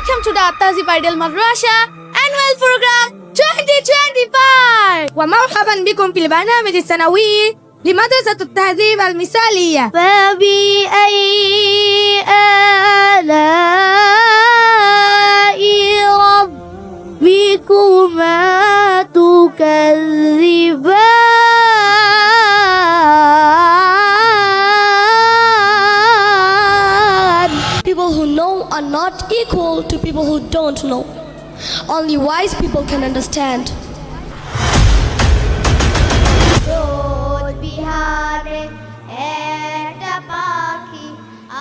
welcome to the At-Tahzib Ideal Madrasa Annual Program 2025. ومرحبا بكم في البرنامج السنوي لمدرسة التهذيب المثالية. فبأي آلاء ربكما تكذبان. People who know are not equal to people who don't know. Only wise people can understand. রোদ বিহারে একটা পাখি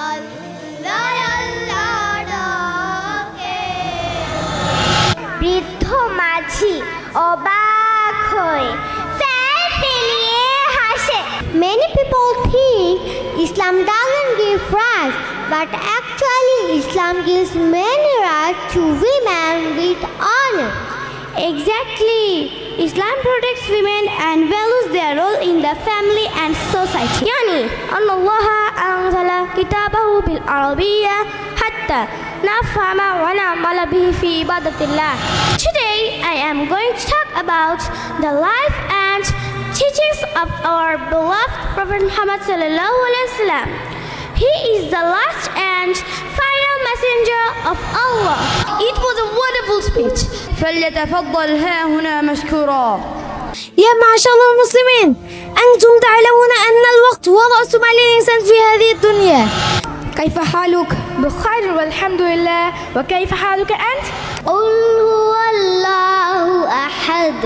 আল্লাহ আল্লাহ ডাকে। বৃদ্ধ মাঝি অবাক হয়ে ফ্যান ফেলিয়ে হাসে। Many people think Islam doesn't give rights, but actually Islam gives many rights to women with honor. Exactly. Islam protects women and values their role in the family and society. يعني أن الله أنزل كتابه بالعربية حتى نفهم ونعمل به في عبادة الله. Today I am going to talk about the life and teachings of our beloved Prophet Muhammad sallallahu alaihi wasallam. He is the last and final messenger of Allah. It was a wonderful speech. فليتفضل ها هنا مشكورا. يا معشر المسلمين، أنتم تعلمون أن الوقت هو رأس مال الإنسان في هذه الدنيا. كيف حالك؟ بخير والحمد لله. وكيف حالك أنت؟ قل هو الله أحد.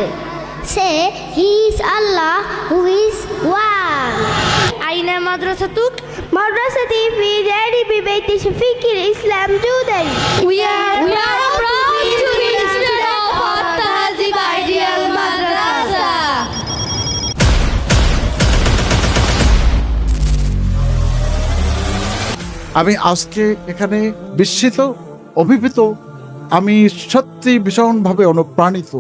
Say He is Allah who is one. أين مدرستك؟ مدرستي في جانب بيت شفيق الإسلام جودري. We are proud to be students of At-Tahzib Ideal Madrasa. আমি আজকে এখানে বিস্মিত, অভিভূত, আমি সত্যি ভীষণভাবে অনুপ্রাণিত।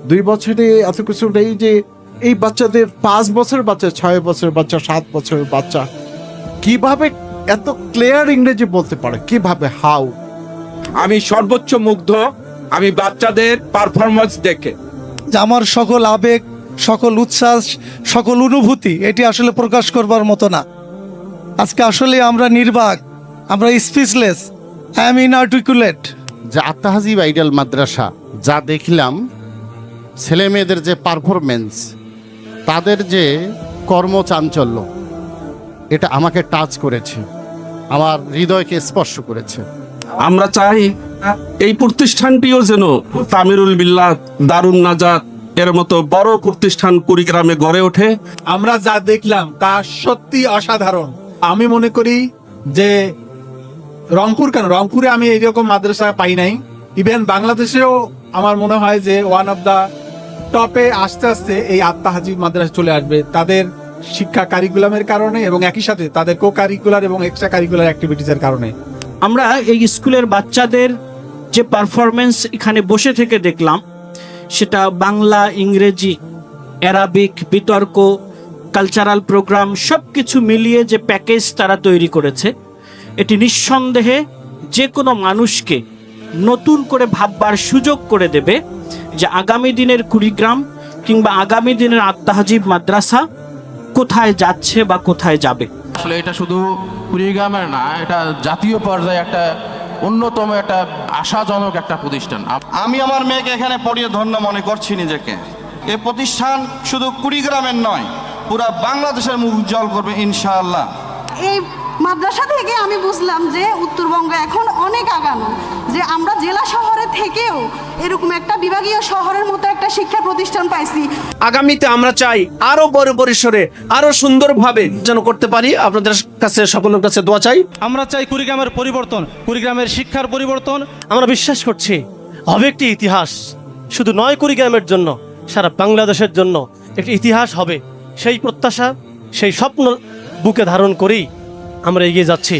2 বছরে এত কিছু নেই যে এই বাচ্চাদের 5 বছরের বাচ্চা, 6 বছরের বাচ্চা, 7 বছরের বাচ্চা কিভাবে এত ক্লিয়ার ইংরেজি বলতে পারে, কিভাবে, হাউ। আমি সর্বোচ্চ মুগ্ধ আমি বাচ্চাদের পারফরমেন্স দেখে। যে আমার সকল আবেগ, সকল উচ্ছ্বাস, সকল অনুভূতি এটি আসলে প্রকাশ করবার মতো না। আজকে আসলে আমরা নির্বাক, আমরা স্পিচলেস, আই এম ইনআর্টিকুলেট। যে আত-তাহজিব আইডিয়াল মাদ্রাসা যা দেখলাম, ছেলে মেয়েদের যে পারফরমেন্স, তাদের যে কর্মচাঞ্চল্য, এটা আমাকে টাচ করেছে, আমার হৃদয়কে স্পর্শ করেছে। আমরা চাই এই প্রতিষ্ঠানটিও যেন তামিরুল বিল্লাহ, দারুন নাজাত এর মতো বড় প্রতিষ্ঠান কুড়িগ্রামে গড়ে ওঠে। আমরা যা দেখলাম তা সত্যি অসাধারণ। আমি মনে করি যে রংপুরে আমি এইরকম মাদ্রাসা পাই নাই। ইভেন বাংলাদেশেও আমার মনে হয় যে ওয়ান অফ দা টপে আস্তে আস্তে এই আত-তাহজিব মাদ্রাসা চলে আসবে, তাদের শিক্ষা কারিকুলামের কারণে এবং একই সাথে তাদের কো কারিকুলার এবং এক্সট্রা কারিকুলার অ্যাক্টিভিটিসের কারণে। আমরা এই স্কুলের বাচ্চাদের যে পারফরমেন্স এখানে বসে থেকে দেখলাম, সেটা বাংলা, ইংরেজি, অ্যারাবিক, বিতর্ক, কালচারাল প্রোগ্রাম সব কিছু মিলিয়ে যে প্যাকেজ তারা তৈরি করেছে, এটি নিঃসন্দেহে যে কোনো মানুষকে নতুন করে ভাববার সুযোগ করে দেবে যে আগামী দিনের কুড়িগ্রাম কিংবা আগামী দিনের আত-তাহজিব মাদ্রাসা কোথায় যাচ্ছে বা কোথায় যাবে। আসলে এটা শুধু কুড়িগ্রামের না, এটা জাতীয় পর্যায়ে একটা অন্যতম একটা আশাজনক একটা প্রতিষ্ঠান। আমি আমার মেয়েকে এখানে পড়িয়ে ধন্য মনে করছি নিজেকে। এই প্রতিষ্ঠান শুধু কুড়িগ্রামের নয়, পুরা বাংলাদেশের মুখ উজ্জ্বল করবে ইনশাআল্লাহ। এই মাদ্রাসা থেকে আমি বুঝলাম যে উত্তরবঙ্গ এখন অনেক আগানো, যে আমরা জেলা শহরে থেকেও এরকম একটা বিভাগীয় শহরের মতো একটা শিক্ষা প্রতিষ্ঠান পাইছি। আগামীতে আমরা চাই আরো বড় পরিসরে, আরো সুন্দরভাবে যেন করতে পারি। আপনাদের কাছে, সকলের কাছে দোয়া চাই। আমরা চাই কুড়িগ্রামের পরিবর্তন, কুড়িগ্রামের শিক্ষার পরিবর্তন। আমরা বিশ্বাস করছি হবে একটি ইতিহাস, শুধু নয় কুড়িগ্রামের জন্য, সারা বাংলাদেশের জন্য একটি ইতিহাস হবে। সেই প্রত্যাশা, সেই স্বপ্ন বুকে ধারণ করেই আমরা এগিয়ে যাচ্ছি।